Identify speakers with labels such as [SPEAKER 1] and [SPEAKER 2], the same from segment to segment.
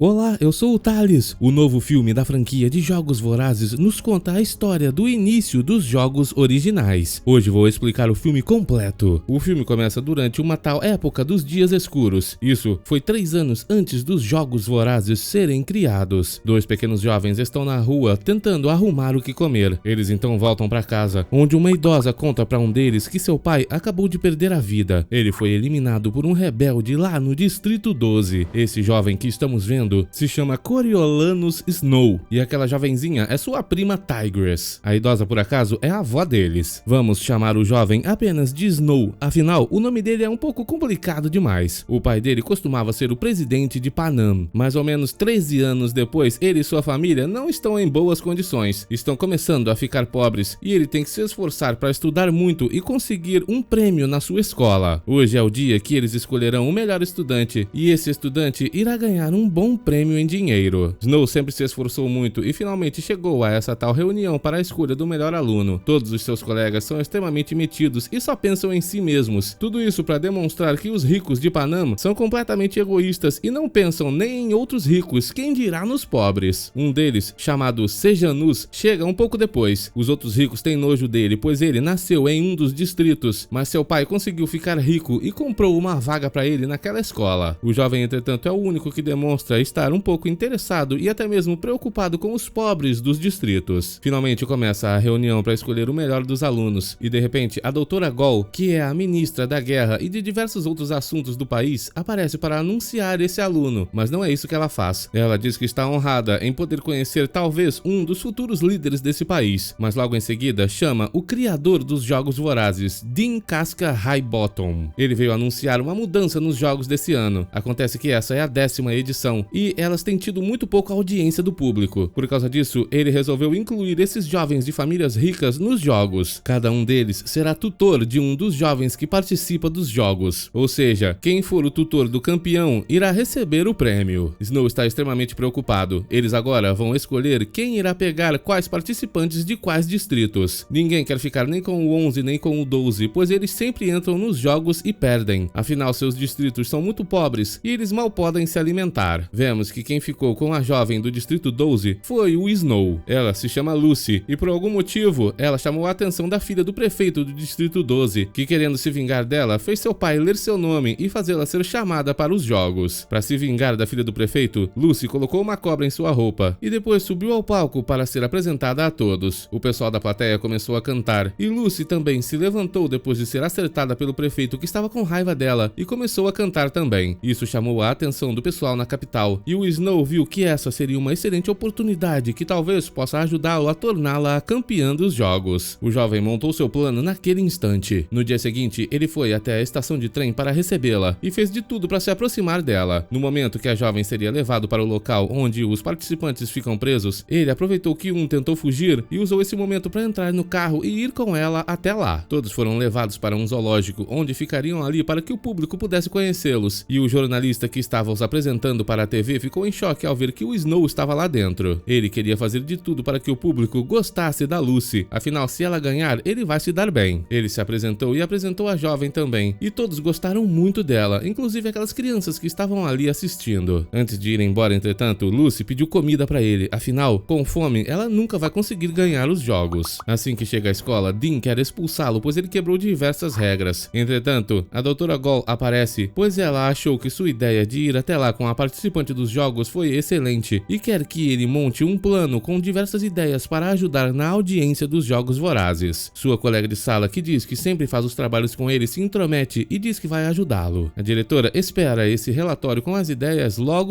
[SPEAKER 1] Olá, eu sou o Thales. O novo filme da franquia de Jogos Vorazes nos conta a história do início dos jogos originais. Hoje vou explicar o filme completo. O filme começa durante uma tal época dos Dias Escuros. Isso foi 3 anos antes dos Jogos Vorazes serem criados. 2 pequenos jovens estão na rua tentando arrumar o que comer. Eles então voltam para casa, onde uma idosa conta para um deles que seu pai acabou de perder a vida. Ele foi eliminado por um rebelde lá no Distrito 12. Esse jovem que estamos vendo se chama Coriolanus Snow, e aquela jovenzinha é sua prima Tigress. A idosa, por acaso, é a avó deles. Vamos chamar o jovem apenas de Snow, afinal, o nome dele é um pouco complicado demais. O pai dele costumava ser o presidente de Panam. Mais ou menos 13 anos depois, ele e sua família não estão em boas condições, estão começando a ficar pobres, e ele tem que se esforçar para estudar muito e conseguir um prêmio na sua escola. Hoje é o dia que eles escolherão o melhor estudante, e esse estudante irá ganhar um bom prêmio em dinheiro. Snow sempre se esforçou muito e finalmente chegou a essa tal reunião para a escolha do melhor aluno. Todos os seus colegas são extremamente metidos e só pensam em si mesmos. Tudo isso para demonstrar que os ricos de Panam são completamente egoístas e não pensam nem em outros ricos, quem dirá nos pobres. Um deles, chamado Sejanus, chega um pouco depois. Os outros ricos têm nojo dele, pois ele nasceu em um dos distritos, mas seu pai conseguiu ficar rico e comprou uma vaga para ele naquela escola. O jovem, entretanto, é o único que demonstra estar um pouco interessado e até mesmo preocupado com os pobres dos distritos. Finalmente começa a reunião para escolher o melhor dos alunos, e de repente a doutora Gol, que é a ministra da guerra e de diversos outros assuntos do país, aparece para anunciar esse aluno, mas não é isso que ela faz. Ela diz que está honrada em poder conhecer talvez um dos futuros líderes desse país, mas logo em seguida chama o criador dos Jogos Vorazes, Dean Casca Highbottom. Ele veio anunciar uma mudança nos jogos desse ano. Acontece que essa é a 10ª edição, e elas têm tido muito pouca audiência do público. Por causa disso, ele resolveu incluir esses jovens de famílias ricas nos jogos. Cada um deles será tutor de um dos jovens que participa dos jogos. Ou seja, quem for o tutor do campeão irá receber o prêmio. Snow está extremamente preocupado. Eles agora vão escolher quem irá pegar quais participantes de quais distritos. Ninguém quer ficar nem com o 11 nem com o 12, pois eles sempre entram nos jogos e perdem. Afinal, seus distritos são muito pobres e eles mal podem se alimentar. Vemos que quem ficou com a jovem do Distrito 12 foi o Snow. Ela se chama Lucy, e por algum motivo, ela chamou a atenção da filha do prefeito do Distrito 12, que, querendo se vingar dela, fez seu pai ler seu nome e fazê-la ser chamada para os jogos. Para se vingar da filha do prefeito, Lucy colocou uma cobra em sua roupa, e depois subiu ao palco para ser apresentada a todos. O pessoal da plateia começou a cantar, e Lucy também se levantou depois de ser acertada pelo prefeito, que estava com raiva dela, e começou a cantar também. Isso chamou a atenção do pessoal na capital, e o Snow viu que essa seria uma excelente oportunidade que talvez possa ajudá-lo a torná-la a campeã dos jogos. O jovem montou seu plano naquele instante. No dia seguinte, ele foi até a estação de trem para recebê-la e fez de tudo para se aproximar dela. No momento que a jovem seria levado para o local onde os participantes ficam presos, ele aproveitou que um tentou fugir e usou esse momento para entrar no carro e ir com ela até lá. Todos foram levados para um zoológico, onde ficariam ali para que o público pudesse conhecê-los, e o jornalista que estava os apresentando para a TV ficou em choque ao ver que o Snow estava lá dentro. Ele queria fazer de tudo para que o público gostasse da Lucy, afinal, se ela ganhar, ele vai se dar bem. Ele se apresentou e apresentou a jovem também, e todos gostaram muito dela, inclusive aquelas crianças que estavam ali assistindo. Antes de ir embora, entretanto, Lucy pediu comida para ele, afinal, com fome, ela nunca vai conseguir ganhar os jogos. Assim que chega à escola, Dean quer expulsá-lo, pois ele quebrou diversas regras. Entretanto, a doutora Gol aparece, pois ela achou que sua ideia de ir até lá com a participante dos jogos foi excelente e quer que ele monte um plano com diversas ideias para ajudar na audiência dos Jogos Vorazes. Sua colega de sala, que diz que sempre faz os trabalhos com ele, se intromete e diz que vai ajudá-lo. A diretora espera esse relatório com as ideias logo.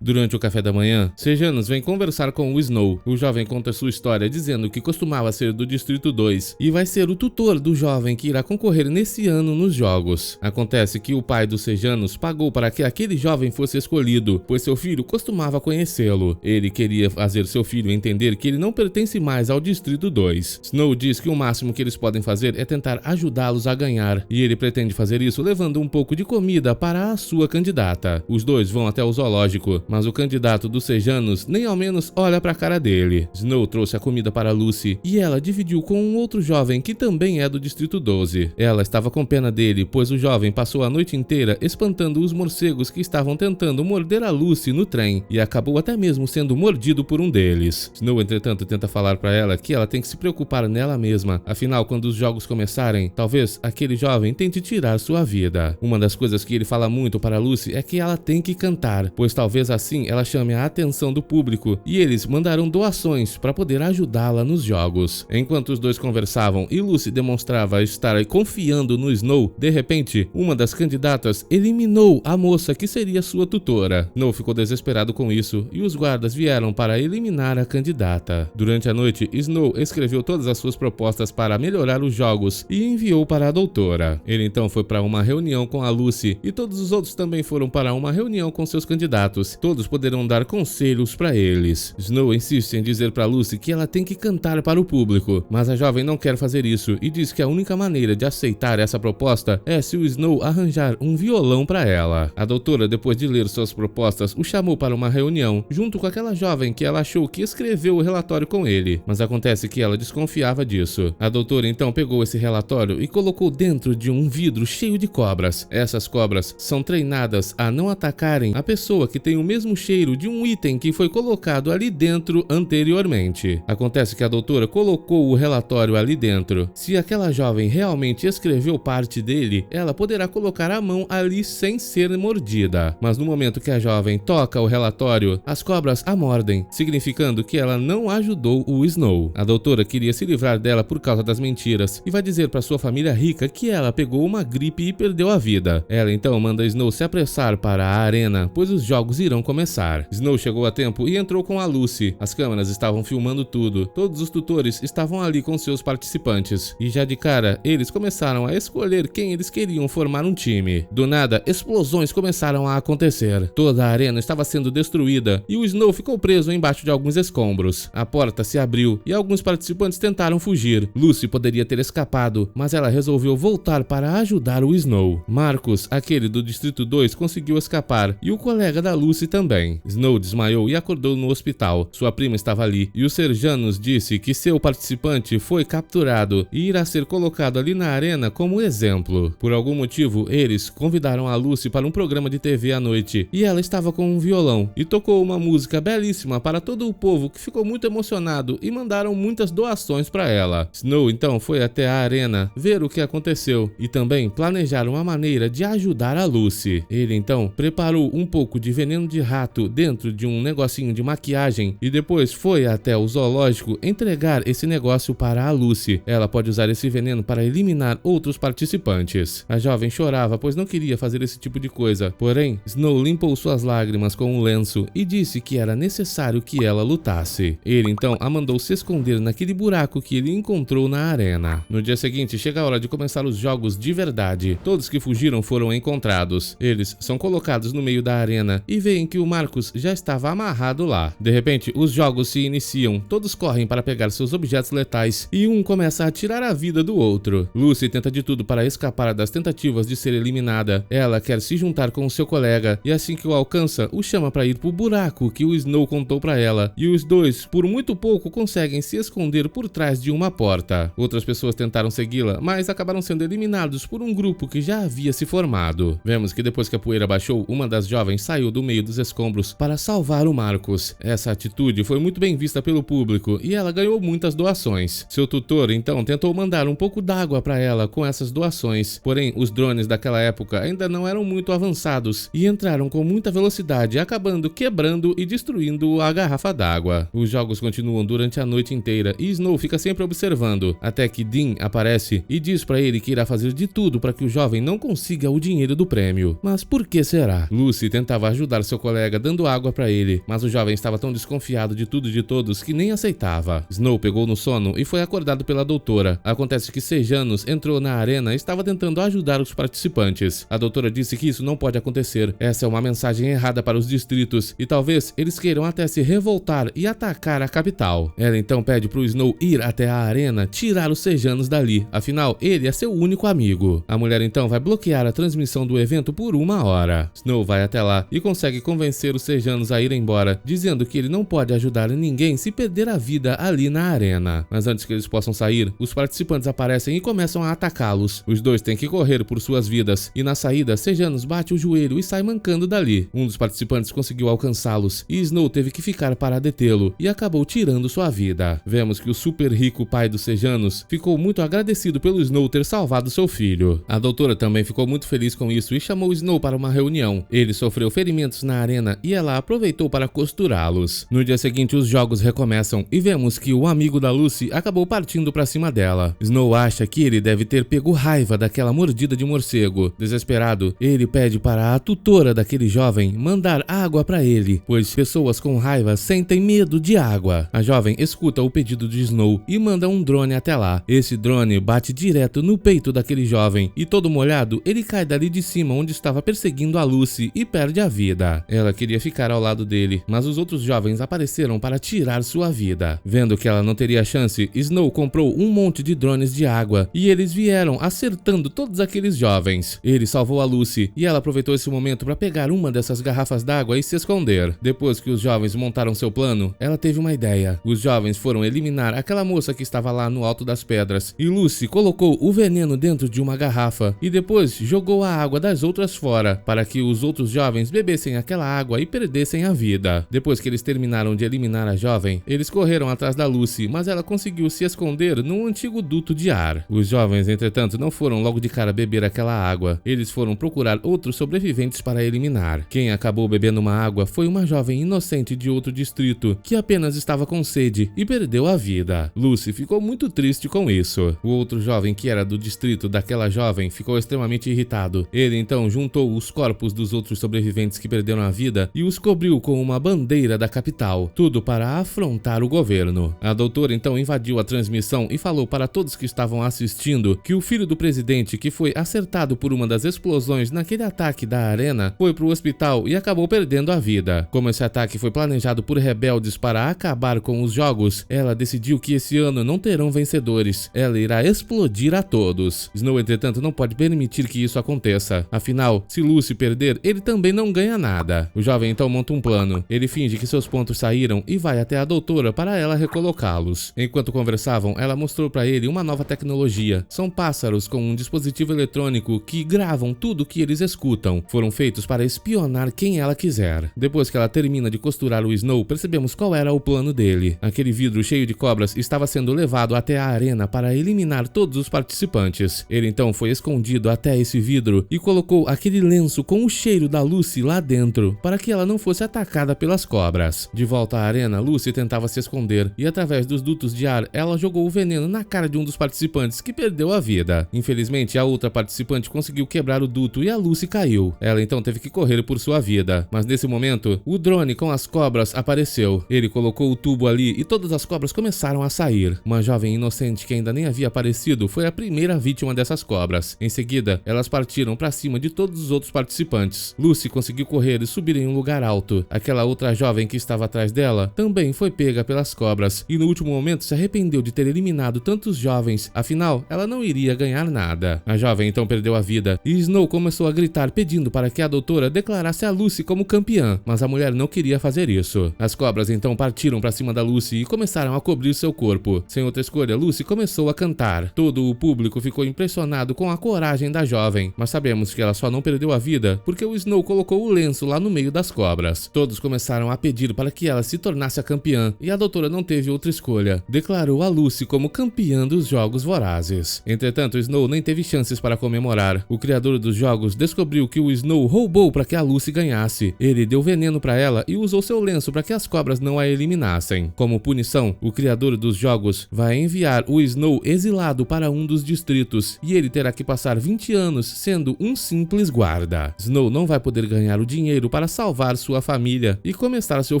[SPEAKER 1] Durante o café da manhã, Sejanus vem conversar com o Snow. O jovem conta sua história dizendo que costumava ser do Distrito 2 e vai ser o tutor do jovem que irá concorrer nesse ano nos jogos. Acontece que o pai do Sejanus pagou para que aquele jovem fosse escolhido, pois seu filho costumava conhecê-lo. Ele queria fazer seu filho entender que ele não pertence mais ao Distrito 2. Snow diz que o máximo que eles podem fazer é tentar ajudá-los a ganhar, e ele pretende fazer isso levando um pouco de comida para a sua candidata. Os dois vão até o zoológico, mas o candidato dos Sejanus nem ao menos olha para a cara dele. Snow trouxe a comida para Lucy, e ela dividiu com um outro jovem que também é do Distrito 12. Ela estava com pena dele, pois o jovem passou a noite inteira espantando os morcegos que estavam tentando morder a Lucy no trem e acabou até mesmo sendo mordido por um deles. Snow, entretanto, tenta falar para ela que ela tem que se preocupar nela mesma, afinal, quando os jogos começarem, talvez aquele jovem tente tirar sua vida. Uma das coisas que ele fala muito para Lucy é que ela tem que cantar, pois talvez assim ela chame a atenção do público e eles mandarão doações para poder ajudá-la nos jogos. Enquanto os dois conversavam e Lucy demonstrava estar confiando no Snow, de repente, uma das candidatas eliminou a moça que seria sua tutora. Snow ficou desesperado com isso e os guardas vieram para eliminar a candidata. Durante a noite, Snow escreveu todas as suas propostas para melhorar os jogos e enviou para a doutora. Ele então foi para uma reunião com a Lucy e todos os outros também foram para uma reunião com seus candidatos. Todos poderão dar conselhos para eles. Snow insiste em dizer para Lucy que ela tem que cantar para o público, mas a jovem não quer fazer isso e diz que a única maneira de aceitar essa proposta é se o Snow arranjar um violão para ela. A doutora, depois de ler suas propostas, o chamou para uma reunião junto com aquela jovem que ela achou que escreveu o relatório com ele, mas acontece que ela desconfiava disso. A doutora então pegou esse relatório e colocou dentro de um vidro cheio de cobras. Essas cobras são treinadas a não atacarem a pessoa que tem o mesmo cheiro de um item que foi colocado ali dentro anteriormente. Acontece que a doutora colocou o relatório ali dentro. Se aquela jovem realmente escreveu parte dele, ela poderá colocar a mão ali sem ser mordida. Mas no momento que a jovem toca o relatório, as cobras a mordem, significando que ela não ajudou o Snow. A doutora queria se livrar dela por causa das mentiras e vai dizer para sua família rica que ela pegou uma gripe e perdeu a vida. Ela então manda Snow se apressar para a arena, pois os jogos irão começar. Snow chegou a tempo e entrou com a Lucy. As câmeras estavam filmando tudo. Todos os tutores estavam ali com seus participantes. E já de cara, eles começaram a escolher quem eles queriam formar um time. Do nada, explosões começaram a acontecer. Toda a arena estava sendo destruída e o Snow ficou preso embaixo de alguns escombros. A porta se abriu e alguns participantes tentaram fugir. Lucy poderia ter escapado, mas ela resolveu voltar para ajudar o Snow. Marcus, aquele do Distrito 2, conseguiu escapar e o colega da Lucy também. Snow desmaiou e acordou no hospital. Sua prima estava ali e o Serjanus disse que seu participante foi capturado e irá ser colocado ali na arena como exemplo. Por algum motivo, eles convidaram a Lucy para um programa de TV à noite e ela estava com um violão e tocou uma música belíssima para todo o povo, que ficou muito emocionado e mandaram muitas doações para ela. Snow então foi até a arena ver o que aconteceu e também planejar uma maneira de ajudar a Lucy. Ele então preparou um pouco de veneno de rato dentro de um negocinho de maquiagem e depois foi até o zoológico entregar esse negócio para a Lucy. Ela pode usar esse veneno para eliminar outros participantes. A jovem chorava, pois não queria fazer esse tipo de coisa. Porém, Snow limpou suas lágrimas com um lenço e disse que era necessário que ela lutasse. Ele então a mandou se esconder naquele buraco que ele encontrou na arena. No dia seguinte, chega a hora de começar os jogos de verdade. Todos que fugiram foram encontrados. Eles são colocados no meio da arena e veem que o Marcus já estava amarrado lá. De repente, os jogos se iniciam. Todos correm para pegar seus objetos letais e um começa a tirar a vida do outro. Lucy tenta de tudo para escapar das tentativas de ser eliminada. Ela quer se juntar com o seu colega e assim que o alcança, o chama para ir pro buraco que o Snow contou para ela. E os dois, por muito pouco, conseguem se esconder por trás de uma porta. Outras pessoas tentaram segui-la, mas acabaram sendo eliminados por um grupo que já havia se formado. Vemos que depois que a poeira baixou, uma das jovens saiu do meio dos escombros para salvar o Marcus. Essa atitude foi muito bem vista pelo público e ela ganhou muitas doações. Seu tutor então tentou mandar um pouco d'água para ela com essas doações, porém os drones daquela época ainda não eram muito avançados e entraram com muita velocidade, acabando quebrando e destruindo a garrafa d'água. Os jogos continuam durante a noite inteira e Snow fica sempre observando, até que Dean aparece e diz para ele que irá fazer de tudo para que o jovem não consiga o dinheiro do prêmio. Mas por que será? Lucy tentava ajudar seu colega dando água para ele, mas o jovem estava tão desconfiado de tudo e de todos que nem aceitava. Snow pegou no sono e foi acordado pela doutora. Acontece que Serjanus entrou na arena e estava tentando ajudar os participantes. A doutora disse que isso não pode acontecer. Essa é uma mensagem errada para os distritos e talvez eles queiram até se revoltar e atacar a capital. Ela então pede pro Snow ir até a arena, tirar os Serjanus dali, afinal ele é seu único amigo. A mulher então vai bloquear a transmissão do evento por 1 hora. Snow vai até lá e consegue convencer os Serjanus a ir embora, dizendo que ele não pode ajudar ninguém se perder a vida ali na arena. Mas antes que eles possam sair, os participantes aparecem e começam a atacá-los. Os dois têm que correr por suas vidas e na saída, Serjanus bate o joelho e sai mancando dali. Um Um dos participantes conseguiu alcançá-los e Snow teve que ficar para detê-lo e acabou tirando sua vida. Vemos que o super rico pai dos Sejanos ficou muito agradecido pelo Snow ter salvado seu filho. A doutora também ficou muito feliz com isso e chamou Snow para uma reunião. Ele sofreu ferimentos na arena e ela aproveitou para costurá-los. No dia seguinte, os jogos recomeçam e vemos que o amigo da Lucy acabou partindo para cima dela. Snow acha que ele deve ter pego raiva daquela mordida de morcego. Desesperado, ele pede para a tutora daquele jovem mandar água para ele, pois pessoas com raiva sentem medo de água. A jovem escuta o pedido de Snow e manda um drone até lá. Esse drone bate direto no peito daquele jovem e, todo molhado, ele cai dali de cima onde estava perseguindo a Lucy e perde a vida. Ela queria ficar ao lado dele, mas os outros jovens apareceram para tirar sua vida. Vendo que ela não teria chance, Snow comprou um monte de drones de água e eles vieram acertando todos aqueles jovens. Ele salvou a Lucy e ela aproveitou esse momento para pegar uma dessas garrafas d'água e se esconder. Depois que os jovens montaram seu plano, ela teve uma ideia. Os jovens foram eliminar aquela moça que estava lá no alto das pedras e Lucy colocou o veneno dentro de uma garrafa e depois jogou a água das outras fora para que os outros jovens bebessem aquela água e perdessem a vida. Depois que eles terminaram de eliminar a jovem, eles correram atrás da Lucy, mas ela conseguiu se esconder num antigo duto de ar. Os jovens, entretanto, não foram logo de cara beber aquela água. Eles foram procurar outros sobreviventes para eliminar. Quem acabou bebendo uma água foi uma jovem inocente de outro distrito que apenas estava com sede e perdeu a vida. Lucy ficou muito triste com isso. O outro jovem que era do distrito daquela jovem ficou extremamente irritado. Ele então juntou os corpos dos outros sobreviventes que perderam a vida e os cobriu com uma bandeira da capital, tudo para afrontar o governo. A doutora então invadiu a transmissão e falou para todos que estavam assistindo que o filho do presidente, que foi acertado por uma das explosões naquele ataque da arena, foi para o hospital e acabou perdendo a vida. Como esse ataque foi planejado por rebeldes para acabar com os jogos, ela decidiu que esse ano não terão vencedores. Ela irá explodir a todos. Snow, entretanto, não pode permitir que isso aconteça. Afinal, se Lucy perder, ele também não ganha nada. O jovem então monta um plano. Ele finge que seus pontos saíram e vai até a doutora para ela recolocá-los. Enquanto conversavam, ela mostrou para ele uma nova tecnologia. São pássaros com um dispositivo eletrônico que gravam tudo que eles escutam. Foram feitos para espionar quem ela quiser. Depois que ela termina de costurar o Snow, percebemos qual era o plano dele. Aquele vidro cheio de cobras estava sendo levado até a arena para eliminar todos os participantes. Ele então foi escondido até esse vidro e colocou aquele lenço com o cheiro da Lucy lá dentro, para que ela não fosse atacada pelas cobras. De volta à arena, Lucy tentava se esconder e, através dos dutos de ar, ela jogou o veneno na cara de um dos participantes, que perdeu a vida. Infelizmente, a outra participante conseguiu quebrar o duto e a Lucy caiu. Ela então teve que correr por sua vida. Mas nesse momento, o drone com as cobras apareceu. Ele colocou o tubo ali e todas as cobras começaram a sair. Uma jovem inocente que ainda nem havia aparecido foi a primeira vítima dessas cobras. Em seguida, elas partiram para cima de todos os outros participantes. Lucy conseguiu correr e subir em um lugar alto. Aquela outra jovem que estava atrás dela também foi pega pelas cobras e no último momento se arrependeu de ter eliminado tantos jovens, afinal ela não iria ganhar nada. A jovem então perdeu a vida e Snow começou a gritar pedindo para que a doutora declarasse a Lucy como campeã, mas a mulher não queria fazer isso. As cobras então partiram para cima da Lucy e começaram a cobrir seu corpo. Sem outra escolha, Lucy começou a cantar. Todo o público ficou impressionado com a coragem da jovem, mas sabemos que ela só não perdeu a vida porque o Snow colocou o lenço lá no meio das cobras. Todos começaram a pedir para que ela se tornasse a campeã e a doutora não teve outra escolha. Declarou a Lucy como campeã dos Jogos Vorazes. Entretanto, Snow nem teve chances para comemorar. O criador dos jogos descobriu que o Snow roubou para que a Lucy ganhasse. Ele deu veneno para ela e usou seu lenço para que as cobras não a eliminassem. Como punição, o criador dos jogos vai enviar o Snow exilado para um dos distritos e ele terá que passar 20 anos sendo um simples guarda. Snow não vai poder ganhar o dinheiro para salvar sua família e começar seu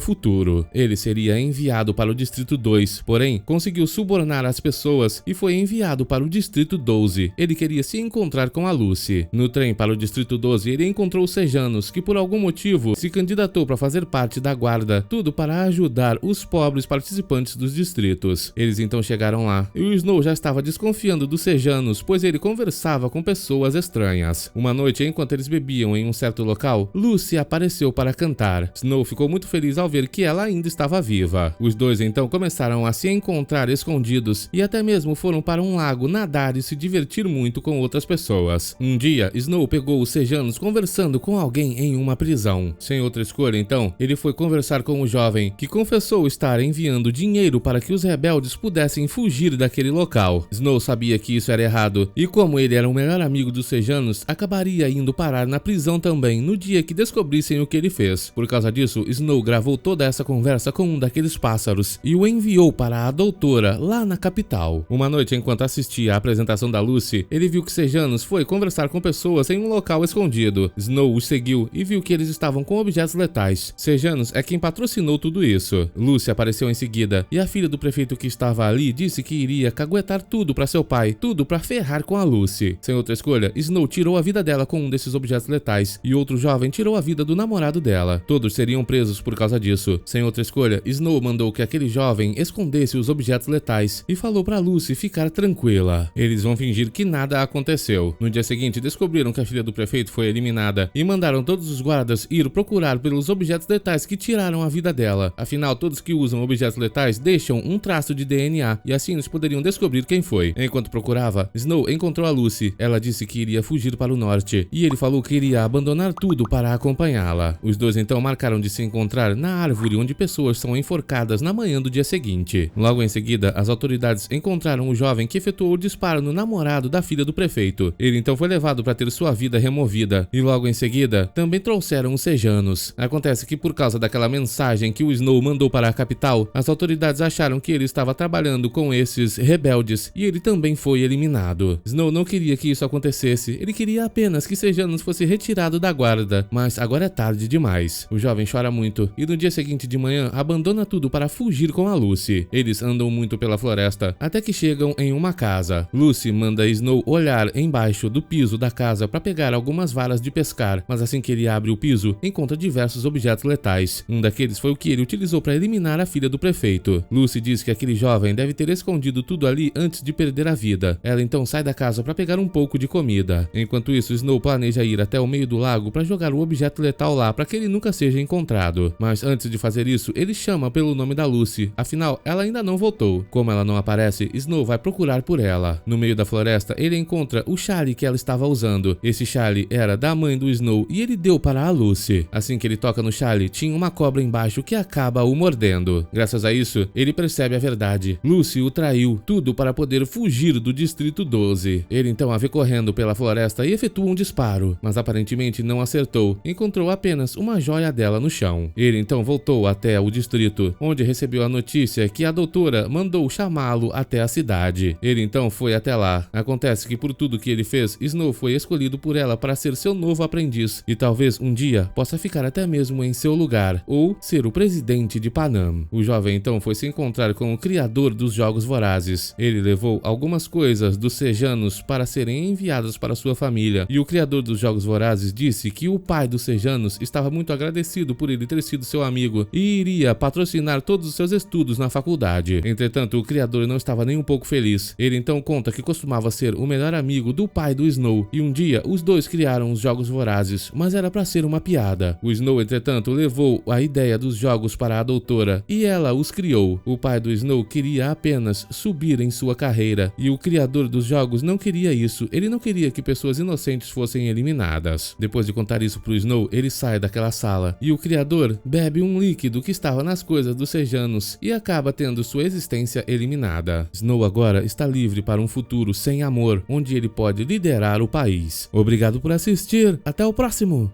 [SPEAKER 1] futuro. Ele seria enviado para o Distrito 2, porém conseguiu subornar as pessoas e foi enviado para o Distrito 12. Ele queria se encontrar com a Lucy. No trem para o Distrito 12, ele encontrou os Sejanos, que por algum motivo se candidatou para fazer parte da guarda, tudo para ajudar os pobres participantes dos distritos. Eles então chegaram lá e o Snow já estava desconfiando dos Sejanos, pois ele conversava com pessoas estranhas. Uma noite, enquanto eles bebiam em um certo local, Lucy apareceu para cantar. Snow ficou muito feliz ao ver que ela ainda estava viva. Os dois então começaram a se encontrar escondidos e até mesmo foram para um lago nadar e se divertir muito com outras pessoas. Um dia, Snow pegou os Sejanos conversando com alguém em uma uma prisão. Sem outra escolha, então, ele foi conversar com o jovem, que confessou estar enviando dinheiro para que os rebeldes pudessem fugir daquele local. Snow sabia que isso era errado, e como ele era o melhor amigo dos Sejanos, acabaria indo parar na prisão também no dia que descobrissem o que ele fez. Por causa disso, Snow gravou toda essa conversa com um daqueles pássaros e o enviou para a doutora lá na capital. Uma noite, enquanto assistia à apresentação da Lucy, ele viu que Sejanos foi conversar com pessoas em um local escondido. Snow os seguiu e viu que eles estavam com objetos letais. Sejanos é quem patrocinou tudo isso. Lucy apareceu em seguida e a filha do prefeito que estava ali disse que iria caguetar tudo para seu pai, tudo para ferrar com a Lucy. Sem outra escolha, Snow tirou a vida dela com um desses objetos letais e outro jovem tirou a vida do namorado dela. Todos seriam presos por causa disso. Sem outra escolha, Snow mandou que aquele jovem escondesse os objetos letais e falou para Lucy ficar tranquila. Eles vão fingir que nada aconteceu. No dia seguinte, descobriram que a filha do prefeito foi eliminada e mandaram todos os guardas ir procurar pelos objetos letais que tiraram a vida dela. Afinal, todos que usam objetos letais deixam um traço de DNA e assim eles poderiam descobrir quem foi. Enquanto procurava, Snow encontrou a Lucy. Ela disse que iria fugir para o norte e ele falou que iria abandonar tudo para acompanhá-la. Os dois então marcaram de se encontrar na árvore onde pessoas são enforcadas na manhã do dia seguinte. Logo em seguida, as autoridades encontraram o jovem que efetuou o disparo no namorado da filha do prefeito. Ele então foi levado para ter sua vida removida e logo em seguida também trouxeram os Sejanos. Acontece que por causa daquela mensagem que o Snow mandou para a capital, as autoridades acharam que ele estava trabalhando com esses rebeldes e ele também foi eliminado. Snow não queria que isso acontecesse, ele queria apenas que Sejanos fosse retirado da guarda, mas agora é tarde demais. O jovem chora muito e no dia seguinte de manhã abandona tudo para fugir com a Lucy. Eles andam muito pela floresta até que chegam em uma casa. Lucy manda Snow olhar embaixo do piso da casa para pegar algumas varas de pescar, mas assim que ele abre o piso, encontra diversos objetos letais. Um daqueles foi o que ele utilizou para eliminar a filha do prefeito. Lucy diz que aquele jovem deve ter escondido tudo ali antes de perder a vida. Ela então sai da casa para pegar um pouco de comida. Enquanto isso, Snow planeja ir até o meio do lago para jogar o objeto letal lá para que ele nunca seja encontrado. Mas antes de fazer isso, ele chama pelo nome da Lucy. Afinal, ela ainda não voltou. Como ela não aparece, Snow vai procurar por ela. No meio da floresta, ele encontra o chale que ela estava usando. Esse chale era da mãe do Snow e ele deu para a Lucy. Assim que ele toca no chale, tinha uma cobra embaixo que acaba o mordendo. Graças a isso, ele percebe a verdade. Lucy o traiu, tudo para poder fugir do Distrito 12. Ele então a vê correndo pela floresta e efetua um disparo, mas aparentemente não acertou. Encontrou apenas uma joia dela no chão. Ele então voltou até o distrito, onde recebeu a notícia que a doutora mandou chamá-lo até a cidade. Ele então foi até lá. Acontece que por tudo que ele fez, Snow foi escolhido por ela para ser seu novo aprendiz e talvez um dia possa ficar até mesmo em seu lugar ou ser o presidente de Panam. O jovem então foi se encontrar com o criador dos Jogos Vorazes. Ele levou algumas coisas dos Sejanos para serem enviadas para sua família e o criador dos Jogos Vorazes disse que o pai dos Sejanos estava muito agradecido por ele ter sido seu amigo e iria patrocinar todos os seus estudos na faculdade. Entretanto, o criador não estava nem um pouco feliz. Ele então conta que costumava ser o melhor amigo do pai do Snow e um dia os dois criaram os Jogos Vorazes, mas era para ser uma piada. O Snow, entretanto, levou a ideia dos jogos para a doutora e ela os criou. O pai do Snow queria apenas subir em sua carreira e o criador dos jogos não queria isso. Ele não queria que pessoas inocentes fossem eliminadas. Depois de contar isso pro Snow, ele sai daquela sala e o criador bebe um líquido que estava nas coisas dos Sejanos e acaba tendo sua existência eliminada. Snow agora está livre para um futuro sem amor, onde ele pode liderar o país. Obrigado por assistir, até o próximo!